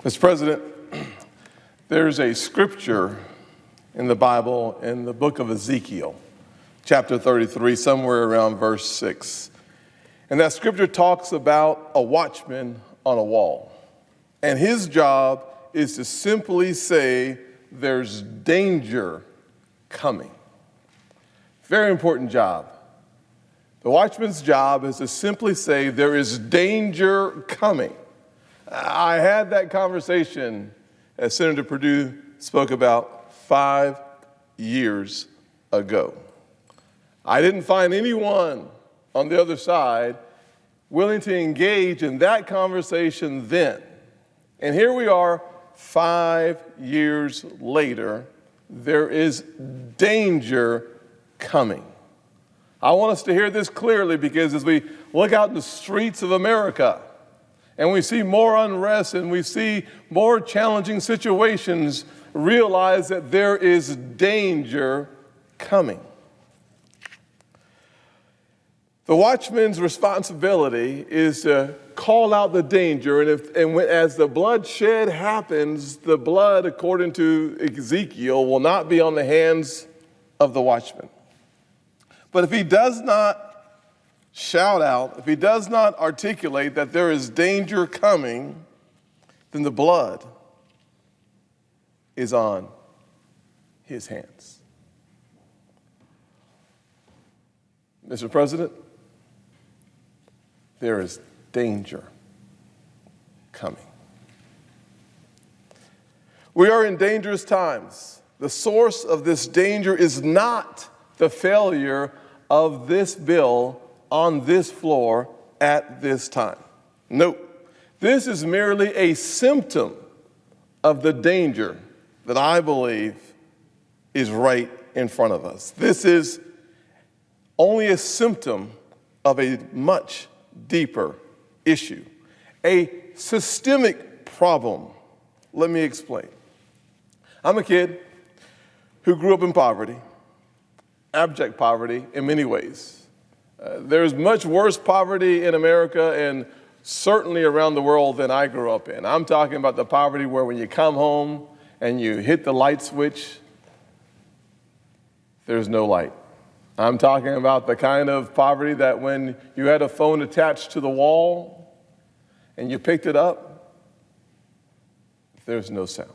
Mr. President, there's a scripture in the Bible in the book of Ezekiel, chapter 33, somewhere around verse 6. And that scripture talks about a watchman on a wall. And his job is to simply say, there's danger coming. Very important job. The watchman's job is to simply say, there is danger coming. I had that conversation, as Senator Perdue spoke about, 5 years ago. I didn't find anyone on the other side willing to engage in that conversation then. And here we are 5 years later. There is danger coming. I want us to hear this clearly, because as we look out in the streets of America and we see more unrest and we see more challenging situations, realize that there is danger coming. The watchman's responsibility is to call out the danger, as the bloodshed happens, the blood, according to Ezekiel, will not be on the hands of the watchman. But if he does not shout out, if he does not articulate that there is danger coming, then the blood is on his hands. Mr. President, there is danger coming. We are in dangerous times. The source of this danger is not the failure of this bill on this floor at this time. Nope. This is merely a symptom of the danger that I believe is right in front of us. This is only a symptom of a much deeper issue, a systemic problem. Let me explain. I'm a kid who grew up in poverty, abject poverty in many ways. There's much worse poverty in America and certainly around the world than I grew up in. I'm talking about the poverty where when you come home and you hit the light switch, there's no light. I'm talking about the kind of poverty that when you had a phone attached to the wall and you picked it up, there's no sound.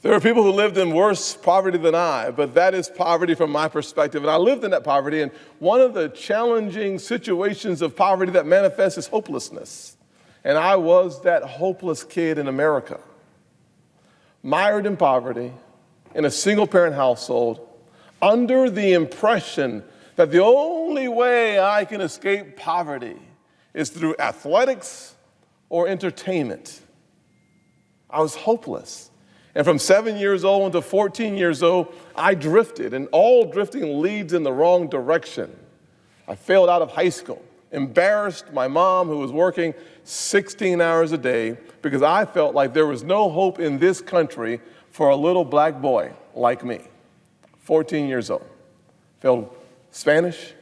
There are people who lived in worse poverty than I, but that is poverty from my perspective. And I lived in that poverty, and one of the challenging situations of poverty that manifests is hopelessness. And I was that hopeless kid in America, mired in poverty, in a single-parent household, under the impression that the only way I can escape poverty is through athletics or entertainment. I was hopeless. And from 7 years old to 14 years old, I drifted, and all drifting leads in the wrong direction. I failed out of high school, embarrassed my mom, who was working 16 hours a day, because I felt like there was no hope in this country for a little black boy like me. 14 years old. Failed Spanish,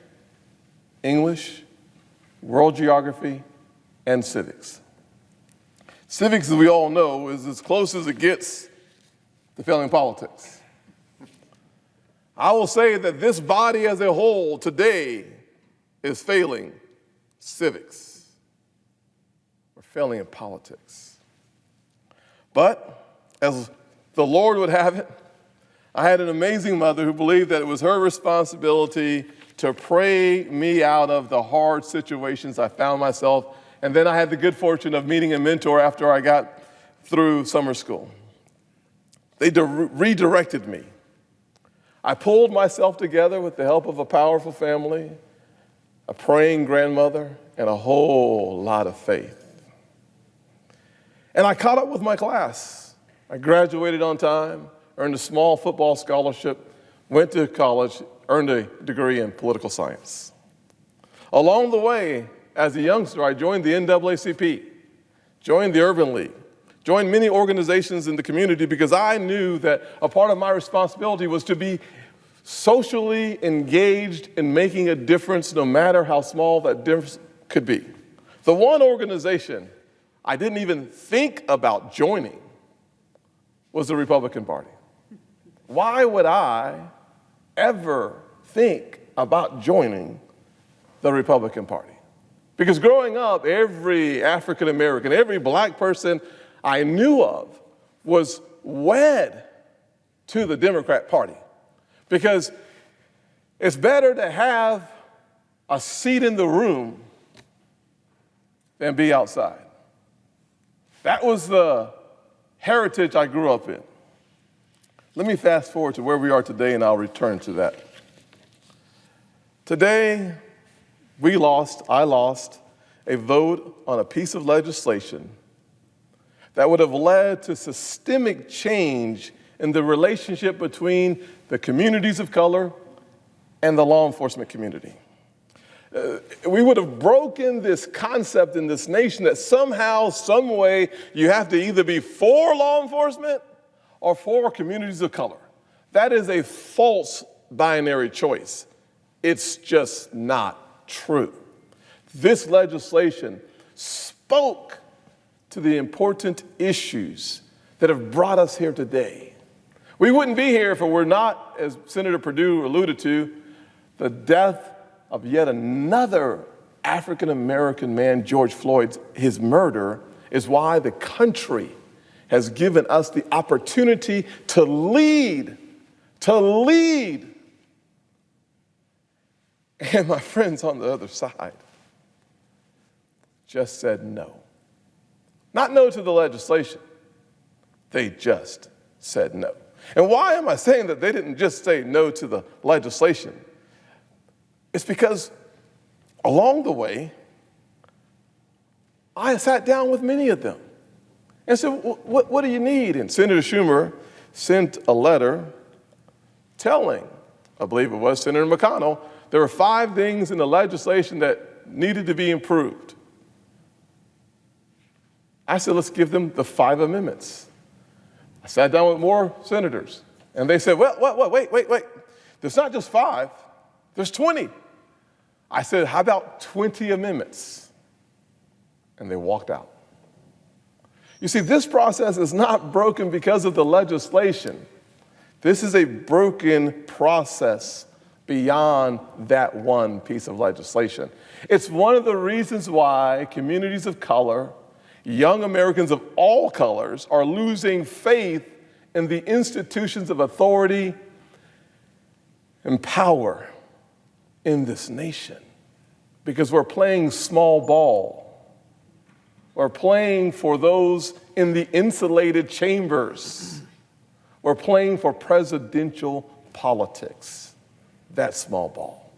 English, world geography, and civics. Civics, as we all know, is as close as it gets to failing politics. I will say that this body as a whole today is failing civics. We're failing in politics. But as the Lord would have it, I had an amazing mother who believed that it was her responsibility to pray me out of the hard situations I found myself. And then I had the good fortune of meeting a mentor after I got through summer school. They redirected me. I pulled myself together with the help of a powerful family, a praying grandmother, and a whole lot of faith. And I caught up with my class. I graduated on time, earned a small football scholarship, went to college, earned a degree in political science. Along the way, as a youngster, I joined the NAACP, joined the Urban League, joined many organizations in the community, because I knew that a part of my responsibility was to be socially engaged in making a difference, no matter how small that difference could be. The one organization I didn't even think about joining was the Republican Party. Why would I ever think about joining the Republican Party? Because growing up, every African American, every black person I knew of was wed to the Democrat Party. Because it's better to have a seat in the room than be outside. That was the heritage I grew up in. Let me fast forward to where we are today, and I'll return to that. Today, I lost a vote on a piece of legislation that would have led to systemic change in the relationship between the communities of color and the law enforcement community. We would have broken this concept in this nation that somehow, some way, you have to either be for law enforcement or for communities of color. That is a false binary choice. It's just not true. This legislation spoke to the important issues that have brought us here today. We wouldn't be here if it were not, as Senator Perdue alluded to, the death of yet another African-American man, George Floyd. His murder is why the country has given us the opportunity to lead. And my friends on the other side just said no. Not no to the legislation. They just said no. And why am I saying that they didn't just say no to the legislation? It's because along the way, I sat down with many of them and said, what do you need? And Senator Schumer sent a letter telling, I believe it was Senator McConnell, there were 5 things in the legislation that needed to be improved. I said, let's give them the 5 amendments. I sat down with more senators, and they said, wait. There's not just 5, there's 20. I said, how about 20 amendments? And they walked out. You see, this process is not broken because of the legislation. This is a broken process beyond that one piece of legislation. It's one of the reasons why communities of color, young Americans of all colors, are losing faith in the institutions of authority and power in this nation, because we're playing small ball. We're playing for those in the insulated chambers. We're playing for presidential politics. That's small ball.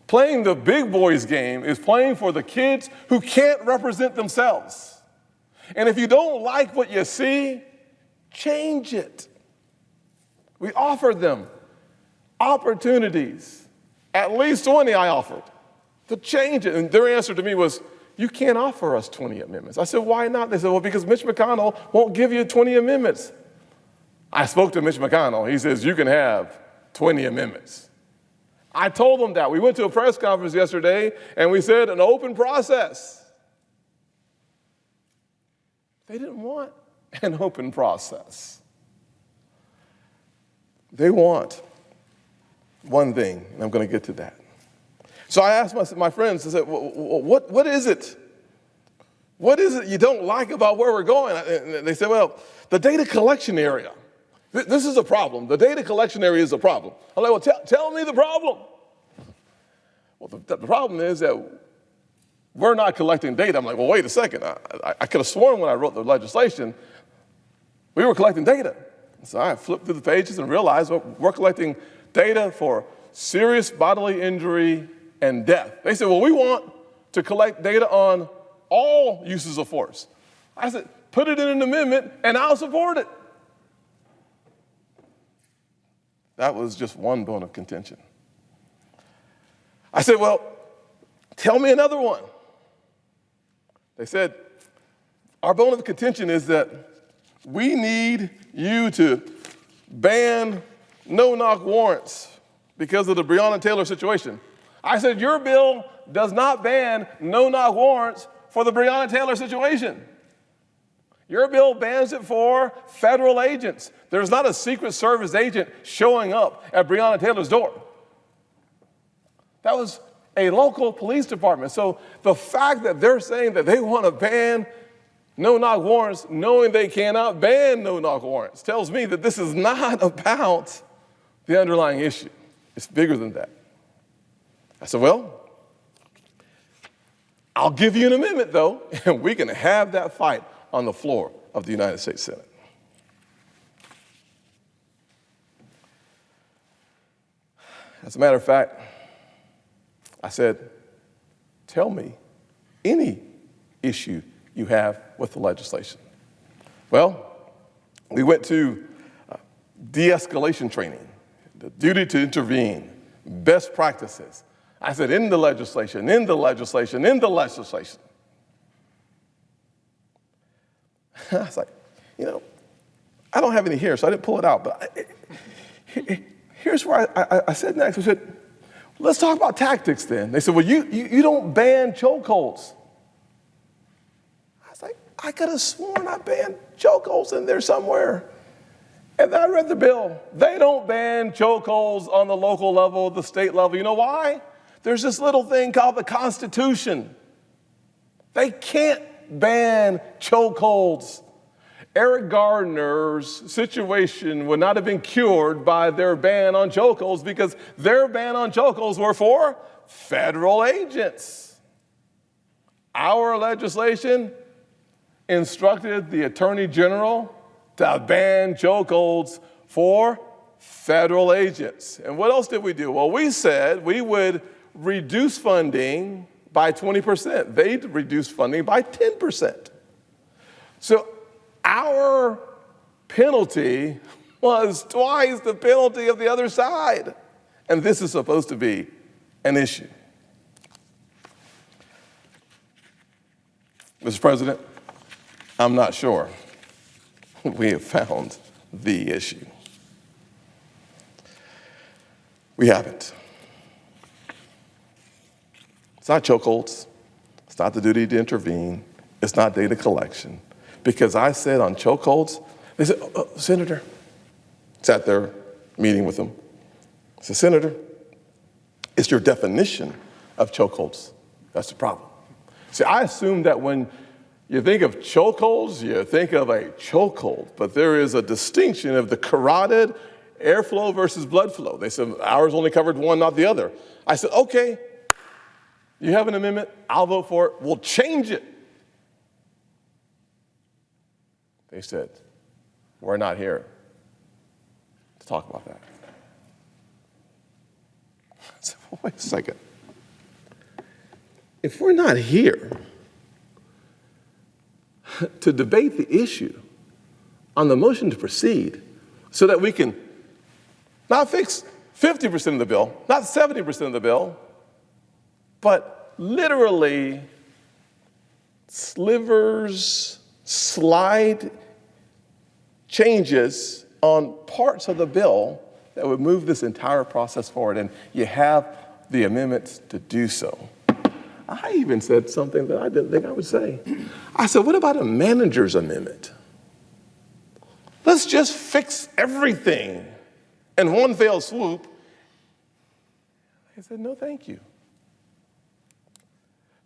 Playing the big boys game is playing for the kids who can't represent themselves. And if you don't like what you see, change it. We offered them opportunities, at least 20 I offered, to change it. And their answer to me was, you can't offer us 20 amendments. I said, why not? They said, well, because Mitch McConnell won't give you 20 amendments. I spoke to Mitch McConnell. He says, you can have 20 amendments. I told them that. We went to a press conference yesterday, and we said an open process. They didn't want an open process. They want one thing, and I'm going to get to that. So I asked my friends, I said, what is it? What is it you don't like about where we're going? And they said, well, the data collection area. This is a problem. The data collection area is a problem. I'm like, well, tell me the problem. Well, the problem is that we're not collecting data. I'm like, well, wait a second. I could have sworn when I wrote the legislation, we were collecting data. So I flipped through the pages and realized we're collecting data for serious bodily injury and death. They said, well, we want to collect data on all uses of force. I said, put it in an amendment and I'll support it. That was just one bone of contention. I said, well, tell me another one. They said, our bone of contention is that we need you to ban no-knock warrants because of the Breonna Taylor situation. I said, your bill does not ban no-knock warrants for the Breonna Taylor situation. Your bill bans it for federal agents. There's not a Secret Service agent showing up at Breonna Taylor's door. That was a local police department. So the fact that they're saying that they want to ban no-knock warrants, knowing they cannot ban no-knock warrants, tells me that this is not about the underlying issue. It's bigger than that. I said, well, I'll give you an amendment, though, and we can have that fight on the floor of the United States Senate. As a matter of fact, I said, tell me any issue you have with the legislation. Well, we went to de-escalation training, the duty to intervene, best practices. I said, in the legislation, in the legislation, in the legislation. I was like, I don't have any here, so I didn't pull it out. But here's where I said next. I said, let's talk about tactics then. They said, well, you don't ban chokeholds. I was like, I could have sworn I banned chokeholds in there somewhere. And then I read the bill. They don't ban chokeholds on the local level, the state level. You know why? There's this little thing called the Constitution. They can't ban chokeholds. Eric Gardner's situation would not have been cured by their ban on chokeholds because their ban on chokeholds were for federal agents. Our legislation instructed the Attorney General to ban chokeholds for federal agents. And what else did we do? Well, we said we would reduce funding by 20%. They'd reduce funding by 10%. So our penalty was twice the penalty of the other side. And this is supposed to be an issue. Mr. President, I'm not sure we have found the issue. We haven't. It's not chokeholds. It's not the duty to intervene. It's not data collection. Because I said on chokeholds, they said, Senator, sat there meeting with them. I said, Senator, it's your definition of chokeholds. That's the problem. See, I assume that when you think of chokeholds, you think of a chokehold, but there is a distinction of the carotid airflow versus blood flow. They said ours only covered one, not the other. I said, okay, you have an amendment, I'll vote for it, we'll change it. They said, we're not here to talk about that. I said, well, wait a second. If we're not here to debate the issue on the motion to proceed so that we can not fix 50% of the bill, not 70% of the bill, but literally slivers, slight changes on parts of the bill that would move this entire process forward, and you have the amendments to do so. I even said something that I didn't think I would say. I said, what about a manager's amendment? Let's just fix everything in one fell swoop. They said, no, thank you.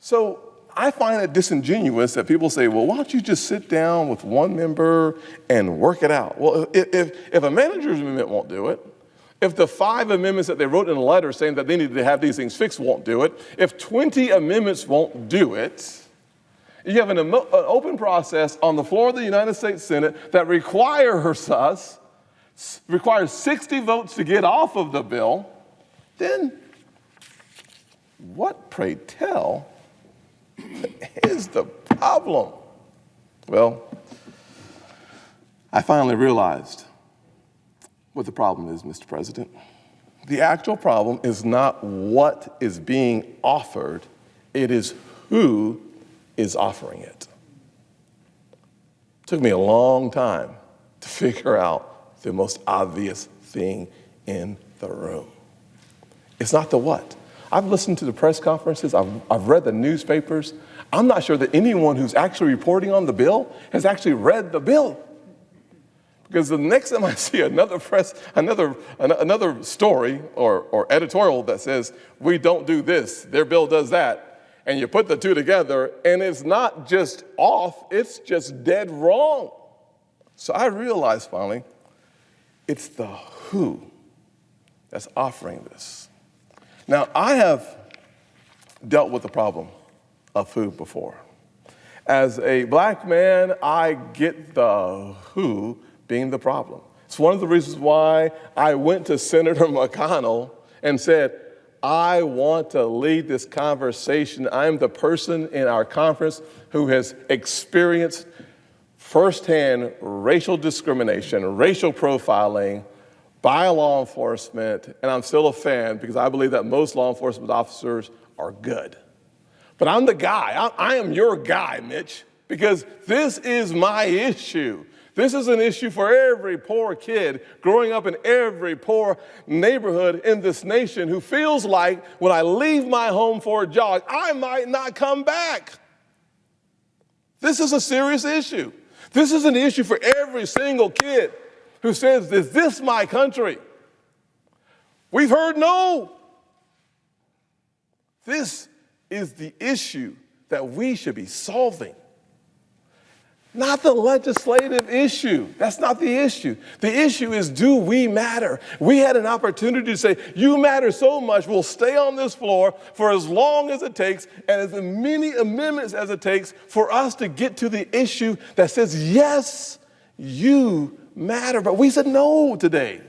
So I find it disingenuous that people say, well, why don't you just sit down with one member and work it out? Well, if a manager's amendment won't do it, if the 5 amendments that they wrote in a letter saying that they needed to have these things fixed won't do it, if 20 amendments won't do it, you have an open process on the floor of the United States Senate that requires 60 votes to get off of the bill, then what, pray tell, is the problem? Well, I finally realized what the problem is, Mr. President. The actual problem is not what is being offered, it is who is offering it. It took me a long time to figure out the most obvious thing in the room. It's not the what. I've listened to the press conferences. I've read the newspapers. I'm not sure that anyone who's actually reporting on the bill has actually read the bill. Because the next time I see another story or editorial that says, we don't do this, their bill does that, and you put the two together, and it's not just off, it's just dead wrong. So I realized finally, it's the who that's offering this. Now, I have dealt with the problem of who before. As a black man, I get the who being the problem. It's one of the reasons why I went to Senator McConnell and said, I want to lead this conversation. I'm the person in our conference who has experienced firsthand racial discrimination, racial profiling by law enforcement, and I'm still a fan because I believe that most law enforcement officers are good. But I'm the guy. I am your guy, Mitch, because this is my issue. This is an issue for every poor kid growing up in every poor neighborhood in this nation who feels like when I leave my home for a jog, I might not come back. This is a serious issue. This is an issue for every single kid who says, is this my country? We've heard no. This is the issue that we should be solving. Not the legislative issue. That's not the issue. The issue is, do we matter? We had an opportunity to say, you matter so much, we'll stay on this floor for as long as it takes and as many amendments as it takes for us to get to the issue that says, yes, you matter. But we said no today.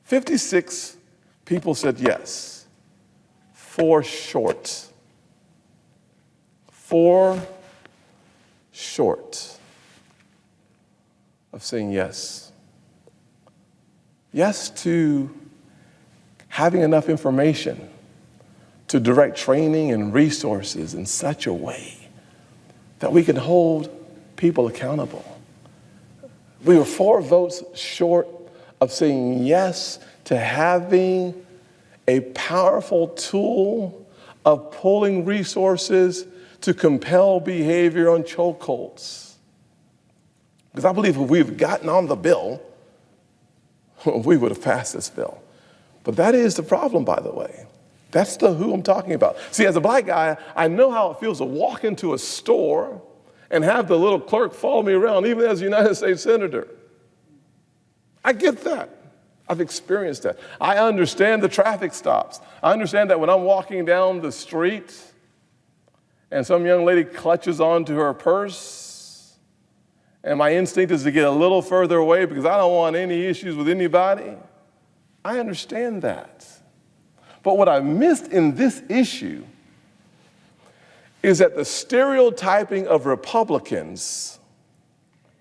56 people said yes. 4 short. 4 short of saying yes. Yes to having enough information to direct training and resources in such a way that we can hold people accountable. We were 4 votes short of saying yes to having a powerful tool of pulling resources to compel behavior on chokeholds. Because I believe if we've gotten on the bill, we would have passed this bill. But that is the problem, by the way. That's the who I'm talking about. See, as a black guy, I know how it feels to walk into a store and have the little clerk follow me around, even as a United States Senator. I get that. I've experienced that. I understand the traffic stops. I understand that when I'm walking down the street and some young lady clutches onto her purse, and my instinct is to get a little further away because I don't want any issues with anybody. I understand that. But what I missed in this issue is that the stereotyping of Republicans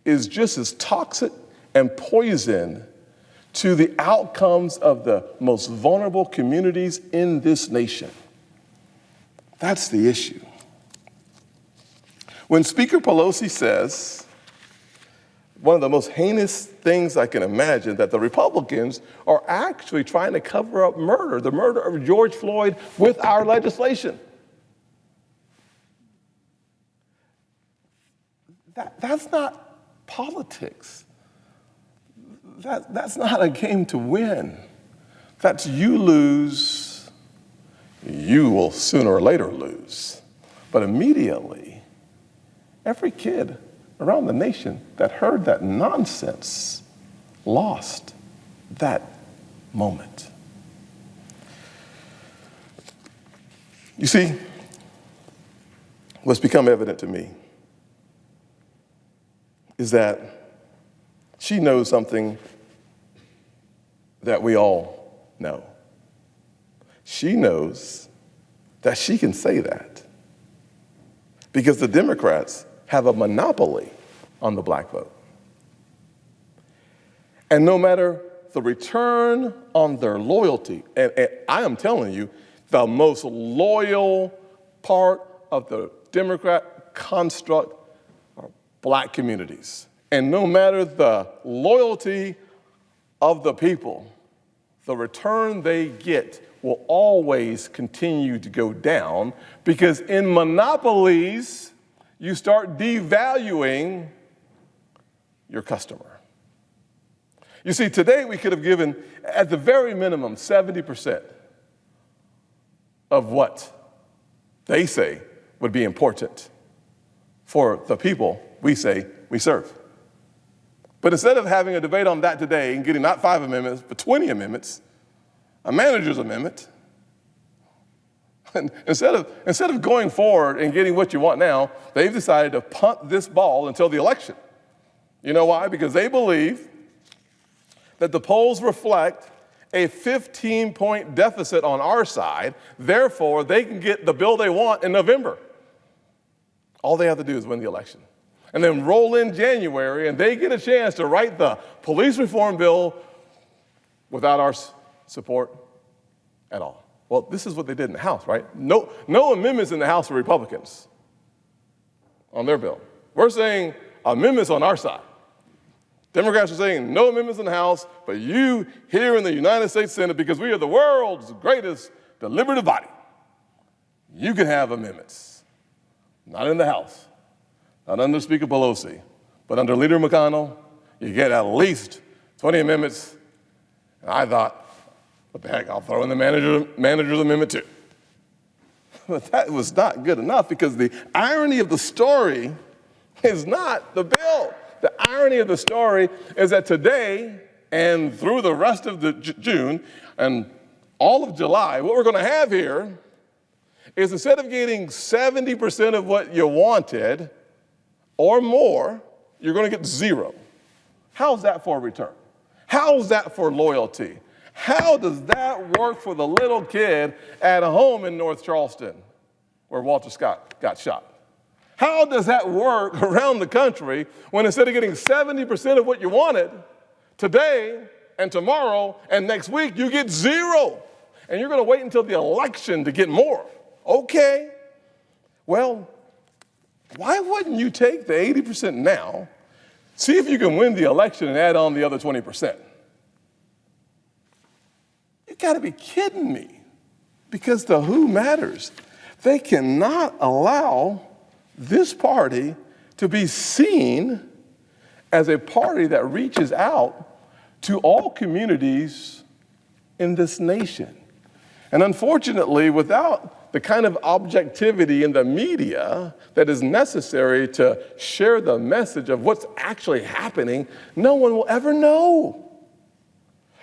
is just as toxic and poison to the outcomes of the most vulnerable communities in this nation. That's the issue. When Speaker Pelosi says, one of the most heinous things I can imagine, that the Republicans are actually trying to cover up murder, the murder of George Floyd, with our legislation. That's not politics. That's not a game to win. That's you lose, you will sooner or later lose. But immediately, every kid around the nation that heard that nonsense lost that moment. You see, what's become evident to me is that she knows something that we all know. She knows that she can say that because the Democrats have a monopoly on the black vote. And no matter the return on their loyalty, and I am telling you, the most loyal part of the Democrat construct are black communities. And no matter the loyalty of the people, the return they get will always continue to go down, because in monopolies, you start devaluing your customer. You see, today we could have given, at the very minimum, 70% of what they say would be important for the people we say we serve. But instead of having a debate on that today and getting not 5 amendments, but 20 amendments, a manager's amendment, and instead of going forward and getting what you want now, they've decided to punt this ball until the election. You know why? Because they believe that the polls reflect a 15-point deficit on our side, therefore they can get the bill they want in November. All they have to do is win the election. And then roll in January, and they get a chance to write the police reform bill without our support at all. Well, this is what they did in the House, right? No amendments in the House for Republicans on their bill. We're saying amendments on our side. Democrats are saying no amendments in the House, but you here in the United States Senate, because we are the world's greatest deliberative body, you can have amendments. Not in the House, not under Speaker Pelosi, but under Leader McConnell, you get at least 20 amendments. And I thought, what the heck, I'll throw in the manager's amendment too. But that was not good enough, because the irony of the story is not the bill. The irony of the story is that today and through the rest of the June and all of July, what we're going to have here is, instead of getting 70% of what you wanted or more, you're going to get 0. How's that for a return? How's that for loyalty? How does that work for the little kid at home in North Charleston where Walter Scott got shot? How does that work around the country when, instead of getting 70% of what you wanted today and tomorrow and next week, you get 0? And you're going to wait until the election to get more. Okay. Well, why wouldn't you take the 80% now, see if you can win the election, and add on the other 20%? You got to be kidding me, because the who matters. They cannot allow this party to be seen as a party that reaches out to all communities in this nation. And unfortunately, without the kind of objectivity in the media that is necessary to share the message of what's actually happening, no one will ever know.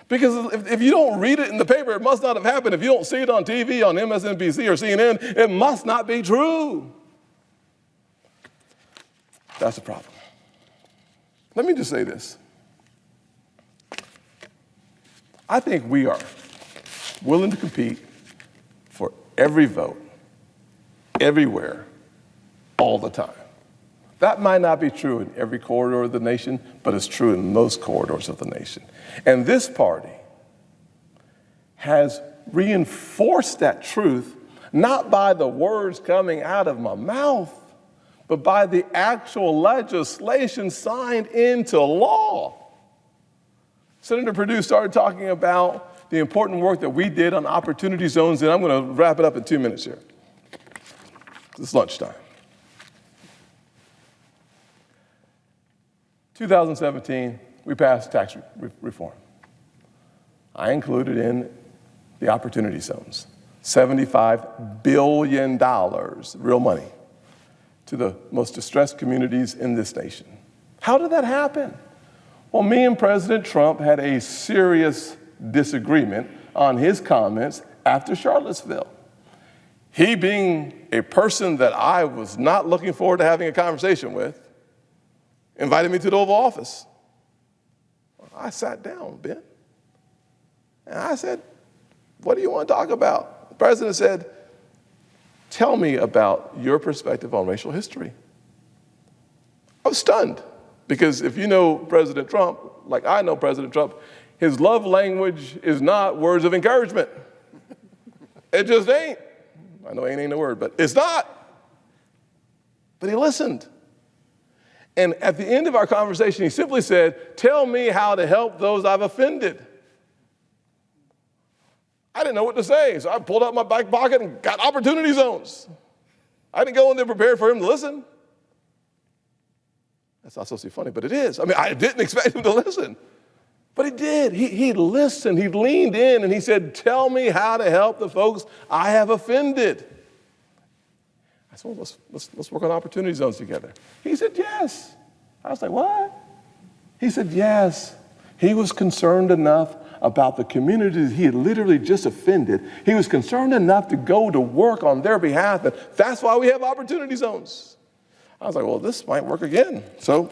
Because if you don't read it in the paper, it must not have happened. If you don't see it on TV, on MSNBC or CNN, it must not be true. That's the problem. Let me just say this. I think we are willing to compete for every vote, everywhere, all the time. That might not be true in every corridor of the nation, but it's true in most corridors of the nation. And this party has reinforced that truth, not by the words coming out of my mouth, but by the actual legislation signed into law. Senator Perdue started talking about the important work that we did on opportunity zones, and I'm going to wrap it up in 2 minutes here. It's lunchtime. 2017, we passed tax reform. I included in the opportunity zones $75 billion, real money, to the most distressed communities in this nation. How did that happen? Well, me and President Trump had a serious disagreement on his comments after Charlottesville. He, being a person that I was not looking forward to having a conversation with, invited me to the Oval Office. I sat down, Ben, and I said, what do you want to talk about? The president said, tell me about your perspective on racial history. I was stunned, because if you know President Trump, like I know President Trump, his love language is not words of encouragement. It just ain't. I know ain't a word, but it's not. But he listened. And at the end of our conversation, he simply said, tell me how to help those I've offended. I didn't know what to say, so I pulled out my back pocket and got opportunity zones. I didn't go in there prepared for him to listen. That's not supposed to be funny, but it is. I mean, I didn't expect him to listen, but he did. He listened, he leaned in, and he said, tell me how to help the folks I have offended. I said, well, let's work on opportunity zones together. He said, yes. I was like, what? He said, yes. He was concerned enough about the communities he had literally just offended. He was concerned enough to go to work on their behalf, and that's why we have opportunity zones. I was like, well, this might work again. So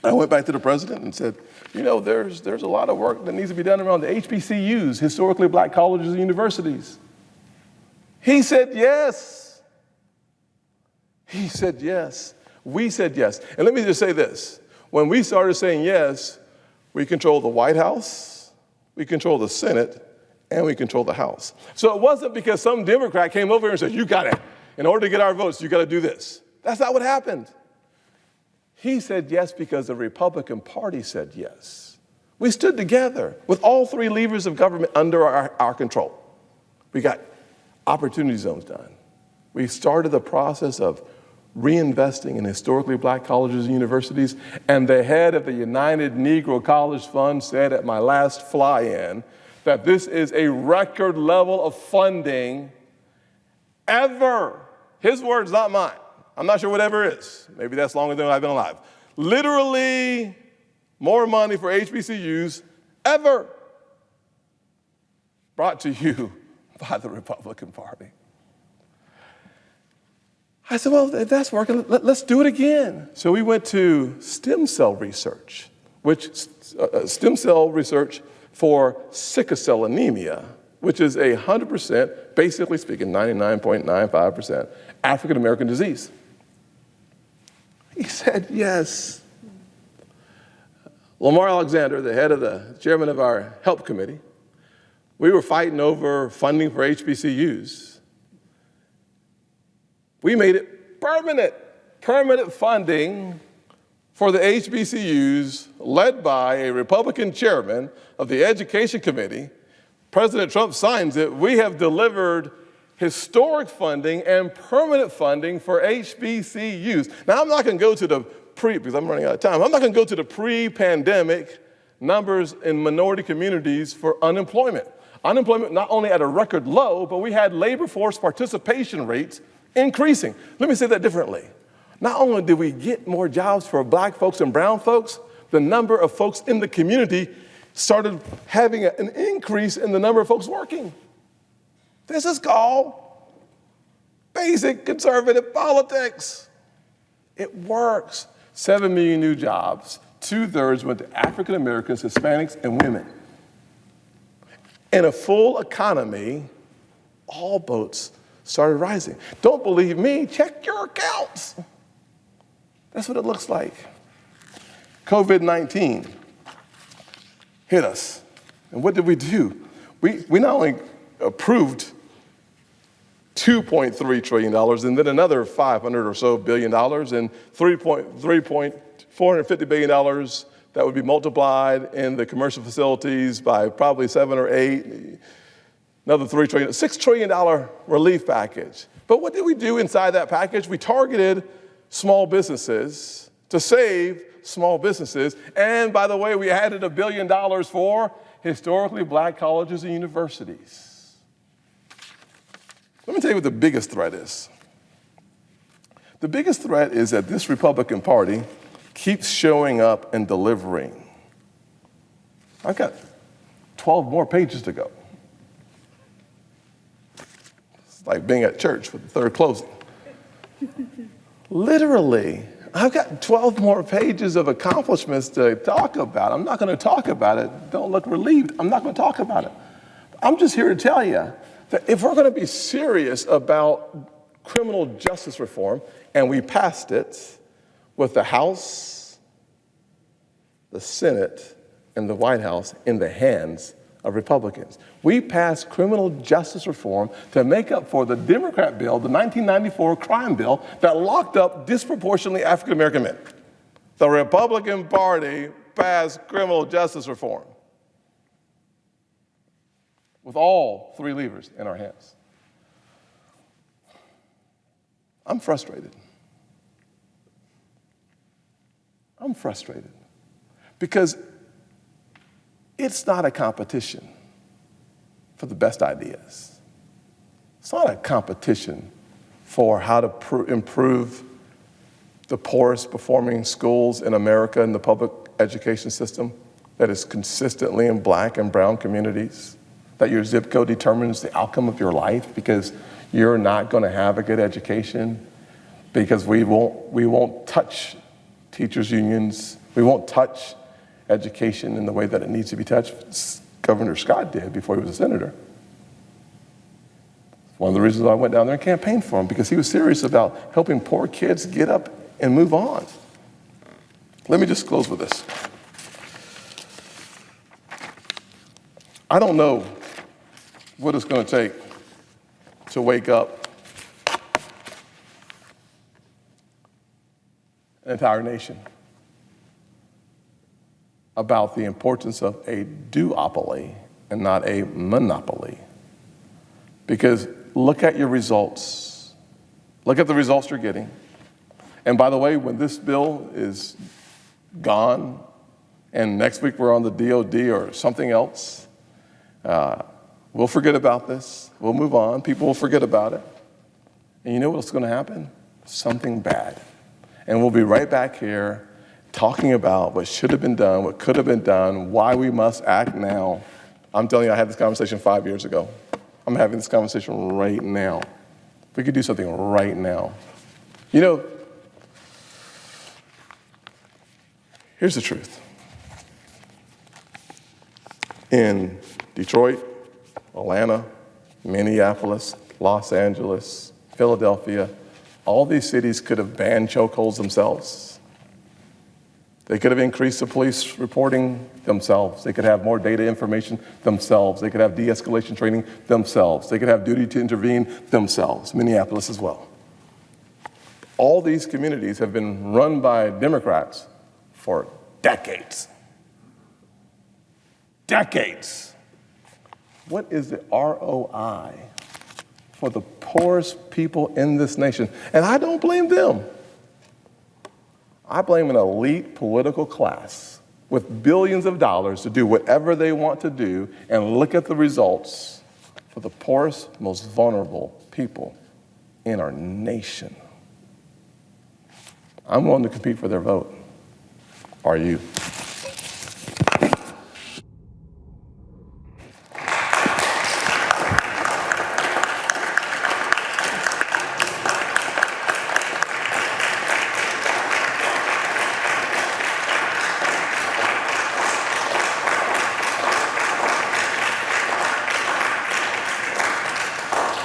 I went back to the president and said, you know, there's a lot of work that needs to be done around the HBCUs, historically black colleges and universities. He said yes. He said yes. We said yes. And let me just say this. When we started saying yes, we control the White House, we control the Senate, and we control the House. So it wasn't because some Democrat came over here and said, you got it. In order to get our votes, you got to do this. That's not what happened. He said yes because the Republican Party said yes. We stood together with all three levers of government under our control. We got opportunity zones done. We started the process of reinvesting in historically black colleges and universities, and the head of the United Negro College Fund said at my last fly-in that this is a record level of funding ever. His words, not mine. I'm not sure what ever is. Maybe that's longer than I've been alive. Literally more money for HBCUs ever brought to you by the Republican Party. I said, well, if that's working, let's do it again. So we went to stem cell research, which stem cell research for sickle cell anemia, which is 100%, basically speaking, 99.95% African-American disease. He said yes. Lamar Alexander, the head of the chairman of our health committee, we were fighting over funding for HBCUs. We made it permanent funding for the HBCUs led by a Republican chairman of the Education Committee. President Trump signs it. We have delivered historic funding and permanent funding for HBCUs. Now, I'm not going to go to the because I'm running out of time. I'm not going to go to the pre-pandemic numbers in minority communities for unemployment. Unemployment not only at a record low, but we had labor force participation rates increasing. Let me say that differently. Not only did we get more jobs for black folks and brown folks, the number of folks in the community started having an increase in the number of folks working. This is called basic conservative politics. It works. 7 million new jobs, 2/3 went to African Americans, Hispanics, and women. In a full economy, all boats started rising. Don't believe me? Check your accounts. That's what it looks like. COVID-19 hit us. And what did we do? We not only approved $2.3 trillion and then another $500 or so billion and $450 billion that would be multiplied in the commercial facilities by probably 7 or 8, another $3 trillion, $6 trillion relief package. But what did we do inside that package? We targeted small businesses to save small businesses. And by the way, we added $1 billion for historically black colleges and universities. Let me tell you what the biggest threat is. The biggest threat is that this Republican Party keeps showing up and delivering. I've got 12 more pages to go. It's like being at church with the third closing. Literally, I've got 12 more pages of accomplishments to talk about. I'm not going to talk about it. Don't look relieved. I'm not going to talk about it. I'm just here to tell you that if we're going to be serious about criminal justice reform, and we passed it with the House, the Senate, and the White House in the hands of Republicans. We passed criminal justice reform to make up for the Democrat bill, the 1994 crime bill, that locked up disproportionately African-American men. The Republican Party passed criminal justice reform. with all three levers in our hands. I'm frustrated. I'm frustrated because it's not a competition for the best ideas. It's not a competition for how to improve the poorest performing schools in America in the public education system that is consistently in black and brown communities, that your zip code determines the outcome of your life because you're not going to have a good education, because we won't touch teachers' unions, we won't touch education in the way that it needs to be touched. Governor Scott did before he was a senator. One of the reasons I went down there and campaigned for him, because he was serious about helping poor kids get up and move on. Let me just close with this. I don't know what it's going to take to wake up an entire nation about the importance of a duopoly and not a monopoly. Because look at your results. Look at the results you're getting. And by the way, when this bill is gone and next week we're on the DOD or something else, we'll forget about this. We'll move on. People will forget about it. And you know what's going to happen? Something bad. And we'll be right back here talking about what should have been done, what could have been done, why we must act now. I'm telling you, I had this conversation 5 years ago. I'm having this conversation right now. We could do something right now. You know, here's the truth. In Detroit, Atlanta, Minneapolis, Los Angeles, Philadelphia, all these cities could have banned chokeholds themselves. They could have increased the police reporting themselves. They could have more data information themselves. They could have de-escalation training themselves. They could have duty to intervene themselves, Minneapolis as well. All these communities have been run by Democrats for decades. Decades. What is the ROI for the poorest people in this nation? And I don't blame them. I blame an elite political class with billions of dollars to do whatever they want to do, and look at the results for the poorest, most vulnerable people in our nation. I'm willing to compete for their vote. Are you?